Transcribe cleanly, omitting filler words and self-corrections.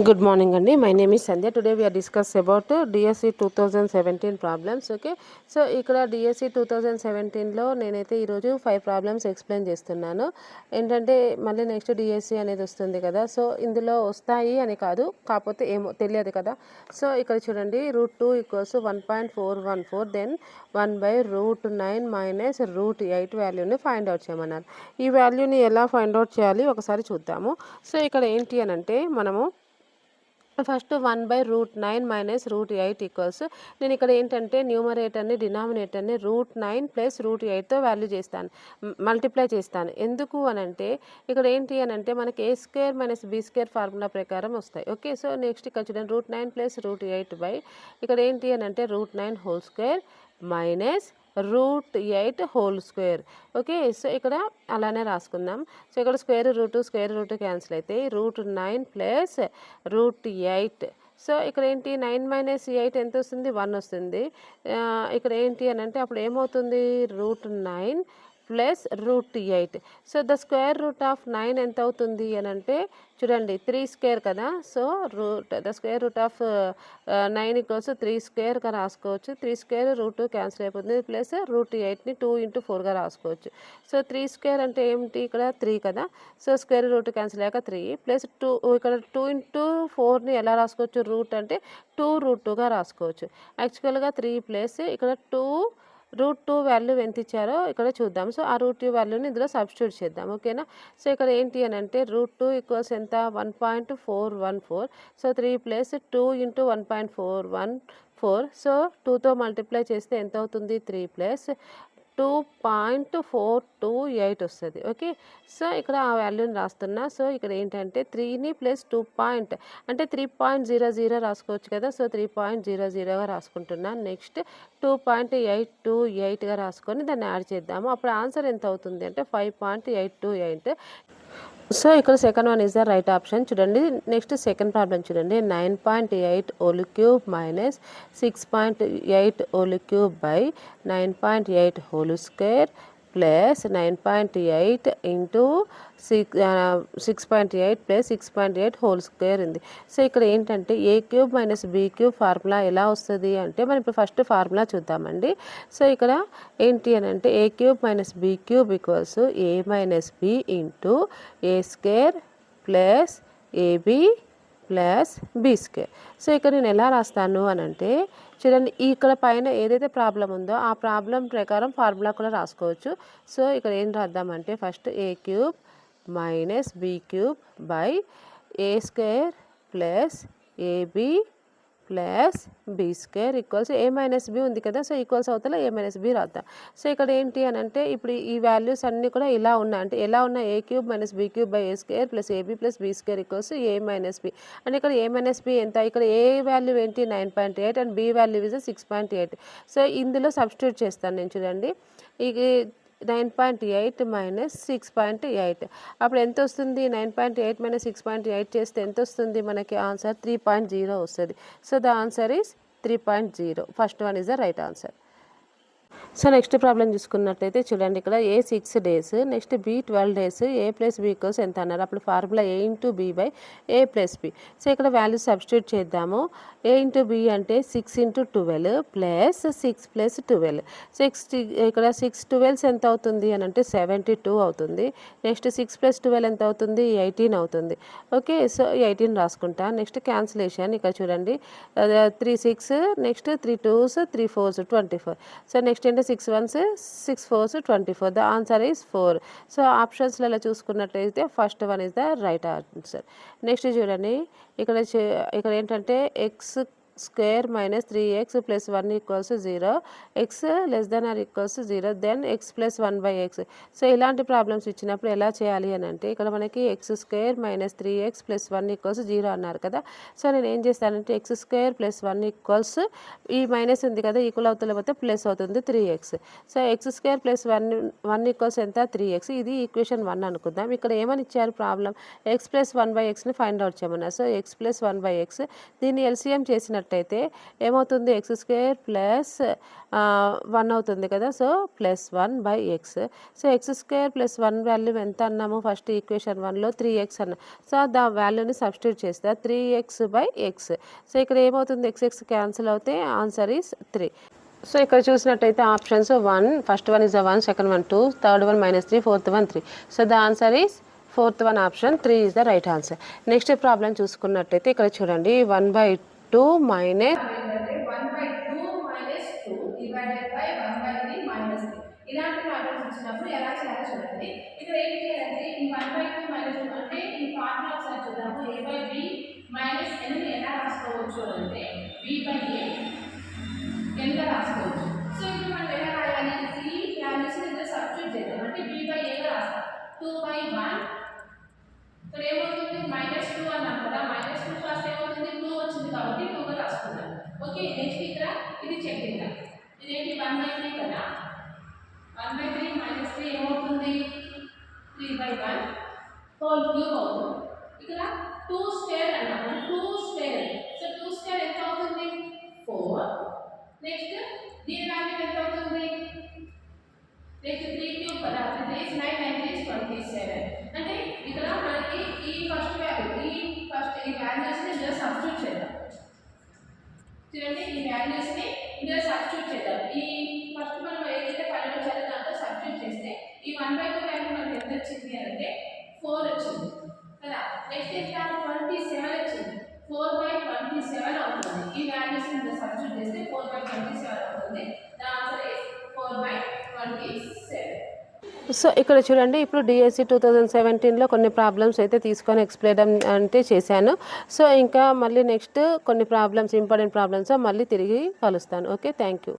Good morning అండి. My name is Sandhya. Today we are discuss about DSE 2017 problems. Okay, so ఇక్కడ DSE 2017లో నేనైతే ఈరోజు 5 problems explain చేస్తున్నాను. ఏంటంటే మళ్ళీ నెక్స్ట్ DSE అనేది వస్తుంది కదా, సో ఇందులో వస్తాయి అని కాదు, కాకపోతే ఏమో తెలియదు కదా. సో ఇక్కడ చూడండి, √2 = 1.414, దెన్ 1/√9 - √8 వాల్యూని ఫైండ్ అవుట్ చేయమన్నారు. ఈ వాల్యూని ఎలా ఫైండ్ అవుట్ చేయాలి ఒకసారి చూద్దాము. సో ఇక్కడ ఏంటి అని అంటే మనము ఫస్ట్ 1/√9 - √8 నేను ఇక్కడ ఏంటంటే న్యూమరేటర్ని డినామినేటర్ని √9 + √8తో వాల్యూ చేస్తాను, మల్టిప్లై చేస్తాను. ఎందుకు అని అంటే ఇక్కడ ఏంటి అని అంటే మనకి a² - b² ఫార్ములా ప్రకారం వస్తాయి. ఓకే, సో నెక్స్ట్ ఇక్కడ చూడండి, √9 + √8 ఇక్కడ ఏంటి అని అంటే √9² - √8². ఓకే, సో ఇక్కడ అలానే రాసుకుందాం. సో ఇక్కడ స్క్వేర్ రూట్ క్యాన్సిల్ అయితే √9 + √8. సో ఇక్కడ ఏంటి 9 - 8 ఎంత వస్తుంది, 1 వస్తుంది. ఇక్కడ ఏంటి అని అంటే అప్పుడు ఏమవుతుంది, √9 + √8. So the square root of 9 ఎంత అవుతుంది అని అంటే చూడండి 3² కదా. So the square root of 9 = 3² రాసుకోవచ్చు. 3² √2 క్యాన్సిల్ అయిపోతుంది, ప్లస్ √8ని 2 × 4గా రాసుకోవచ్చు. సో 3² అంటే ఏమిటి, ఇక్కడ 3 కదా. సో స్క్వేర్ రూట్ క్యాన్సిల్ అయ్యాక 3 ప్లస్ 2, ఇక్కడ 2 × 4ని ఎలా రాసుకోవచ్చు, రూట్ అంటే 2√2గా రాసుకోవచ్చు. యాక్చువల్గా 3 ప్లస్ ఇక్కడ 2 √2 వాల్యూ ఎంత ఇచ్చారో ఇక్కడ చూద్దాం. సో ఆ √2 వాల్యూని ఇందులో సబ్స్టిట్యూట్ చేద్దాం. ఓకేనా. సో ఇక్కడ ఏంటి అని అంటే √2 = ఎంత, 1.414. సో 3 + 2 × 1.414. సో 2తో మల్టిప్లై చేస్తే ఎంత అవుతుంది, 3 + 2.428 వస్తుంది. ఓకే, సో ఇక్కడ ఆ వాల్యూని రాస్తున్నా. సో ఇక్కడ ఏంటంటే 3ని ప్లస్ 2 అంటే 3.00 రాసుకోవచ్చు కదా. సో 3.00గా రాసుకుంటున్నాను. నెక్స్ట్ 2.828గా రాసుకొని దాన్ని యాడ్ చేద్దాము. అప్పుడు ఆన్సర్ ఎంత అవుతుంది అంటే 5.828. సో ఇక్కడ second one is the right option. చూడండి, నెక్స్ట్ సెకండ్ ప్రాబ్లం చూడండి, 9.8³ - 6.8³ / 9.8² ప్లస్ 9.8 × 6.8 ప్లస్ 6.8² ఉంది. సో ఇక్కడ ఏంటంటే a³ - b³ ఫార్ములా ఎలా వస్తుంది అంటే మనం ఇప్పుడు ఫస్ట్ ఫార్ములా చూద్దామండి. సో ఇక్కడ ఏంటి అని అంటే a³ - b³ = a - b × a² plus ab plus b². So ఇక్కడ నేను ఎలా రాస్తాను అని అంటే చూడండి, ఇక్కడ పైన ఏదైతే ప్రాబ్లం ఉందో ఆ ప్రాబ్లం ప్రకారం ఫార్ములా కూడా రాసుకోవచ్చు. సో ఇక్కడ ఏం రాద్దామంటే first a³ - b³ / a² plus ab plus b² = a - b ఉంది కదా. సో ఈక్వల్స్ అవుతా a - b రాద్దాం. సో ఇక్కడ ఏంటి అని అంటే ఇప్పుడు ఈ వాల్యూస్ అన్నీ కూడా ఇలా ఉన్నాయి, అంటే ఎలా ఉన్నాయి, a³ - b³ / a² plus ab plus b² = a - b. అంటే ఇక్కడ a - b ఎంత, ఇక్కడ a వాల్యూ ఏంటి 9.8 and b value is 6.8. So ఇందులో సబ్స్టిట్యూట్ చేస్తాను నేను. చూడండి, ఇది 9.8 - 6.8 అప్పుడు ఎంత వస్తుంది, 9.8 - 6.8 చేస్తే ఎంత వస్తుంది మనకి ఆన్సర్ 3.0 వస్తుంది. So the answer is 3.0. First one is the right answer. So next problem చూసుకున్నట్లయితే చూడండి, ఇక్కడ a 6 days, next b 12 days, a + b = ఎంత అన్నారు. అప్పుడు formula a × b / a + b. So ఇక్కడ వాల్యూ సబ్స్టిట్యూట్ చేద్దాము. a × b అంటే 6 × 12 ప్లస్ 6 + 12. 6 ఇక్కడ 6 12 ఎంత అవుతుంది అని అంటే 72 అవుతుంది. నెక్స్ట్ 6 + 12 ఎంత అవుతుంది, 18 అవుతుంది. ఓకే, సో 18 రాసుకుంటా. నెక్స్ట్ క్యాన్సిలేషన్ ఇక్కడ చూడండి, 3 6, next 3 2s 3 4s 24. So next ఏంటి 6 1s 6 4s 24. The answer is 4. So ఆప్షన్స్లలో చూసుకున్నట్లయితే first one is the right answer. Next చూడండి, ఇక్కడ ఏంటంటే x² - 3x + 1 = 0, x <= 0, then x + 1/x. So ఇలాంటి ప్రాబ్లమ్స్ ఇచ్చినప్పుడు ఎలా చేయాలి అని అంటే ఇక్కడ మనకి x² - 3x + 1 = 0 అన్నారు కదా. సో నేను ఏం చేస్తానంటే x² + 1 ఈ మైనస్ ఉంది కదా, ఈక్వల్ అవుతుంది లేకపోతే ప్లస్ అవుతుంది 3x. సో x² + 1 = ఎంత, 3x. ఇది ఈక్వేషన్ 1 అనుకుందాం. ఇక్కడ ఏమని ఇచ్చారు ప్రాబ్లం, x + 1/xని ఫైండ్ అవుట్ చేయమన్నారు. సో x + 1/x దీన్ని LCM చేసినట్టు చేసినట్టయితే ఏమవుతుంది, ఎక్స్ స్క్వేర్ ప్లస్ 1 అవుతుంది కదా. So +1/x. So X square plus 1 value ఎంత అన్నాము, ఫస్ట్ ఈక్వేషన్ 1లో 3x అన్నాం. సో దా వాల్యూని సబ్స్టిట్యూట్ చేస్తే 3x/x. సో ఇక్కడ ఏమవుతుంది, ఎక్స్ క్యాన్సిల్ అవుతే ఆన్సర్ ఈస్ 3. సో ఇక్కడ చూసినట్టయితే options 1, first one is 1, second one 2, third one -3, fourth one 3. So the answer is fourth one, option 3 is the right answer. Next problem చూసుకున్నట్టయితే ఇక్కడ చూడండి 1/2 minus 1/2 - 2 divided by 1/3 - 3. ఇలాంటి problems వచ్చినప్పుడు ఎలా చేయాలో చూడండి. ఇక్కడ ఏం చేయాలంటే ఈ 1/2 - 2 అంటే ఈ ఫార్ములా ఒకసారి చూద్దాము. a/b మైనస్ n ఎలా రాసుకోవచ్చు అంటే b/a n గా రాసుకోవచ్చు. సో ఇప్పుడు మనం ఎలా రాయాలి, ఈ వాల్యూస్ ని ఇందులో సబ్స్టిట్యూట్ చేద్దాం. అంటే b/a గా రాస్తాం. 2/1 ఇక్కడ ఏమవుతుంది, -2 అన్నాం కదా, -2 కాస్త ఏమవుతుంది 2 వచ్చింది కాబట్టి 2 గా రాసుకుందాం. ఓకే, నెక్స్ట్ ఇక్కడ ఇది చెక్ చేద్దాం. ఇదేంటి 1/3 కదా, 1/3 - 3 ఏమవుతుంది 3/1 హోల్ క్యూబ్ అవుతుంది. ఇక్కడ 2 స్క్వేర్ అన్నాము, 2 స్క్వేర్. సో 2 స్క్వేర్ ఎంత అవుతుంది 4. నెక్స్ట్ దీని వాల్యూ ఎంత అవుతుంది, నెక్స్ట్ 3 క్యూబ్ కదా, 3 is 9, 9 is 27. అంటే ఇక్కడ మనకి ఈ ఫస్ట్ వాల్యూస్ ని ఇందులో సబ్స్టిట్యూట్ చేద్దాం. చూడండి, ఈ వాల్యూస్ ని ఇందులో సబ్స్టిట్యూట్ చేద్దాం. ఈ ఫస్ట్ మనం ఏదైతే ఫైనల్ వచ్చారో దాంతో సబ్స్టిట్యూట్ చేస్తే ఈ 1/2 వాల్యూ మనకి ఎంత వచ్చింది అంటే 4 వచ్చింది కదా. నెక్స్ట్ ఎంత 27 వచ్చింది, 4/27 అవుతుంది. ఈ వాల్యూస్ ని ఇందులో సబ్స్టిట్యూట్ చేస్తే 4/27 అవుతుంది. The answer is 4/27. సో ఇక్కడ చూడండి, ఇప్పుడు డిఎస్సి 2017లో కొన్ని ప్రాబ్లమ్స్ అయితే తీసుకొని ఎక్స్ప్లెయిన్ అంటే చేశాను. సో ఇంకా మళ్ళీ నెక్స్ట్ కొన్ని ప్రాబ్లమ్స్, ఇంపార్టెంట్ ప్రాబ్లమ్స్ మళ్ళీ తిరిగి కలుస్తాను. Okay, thank you.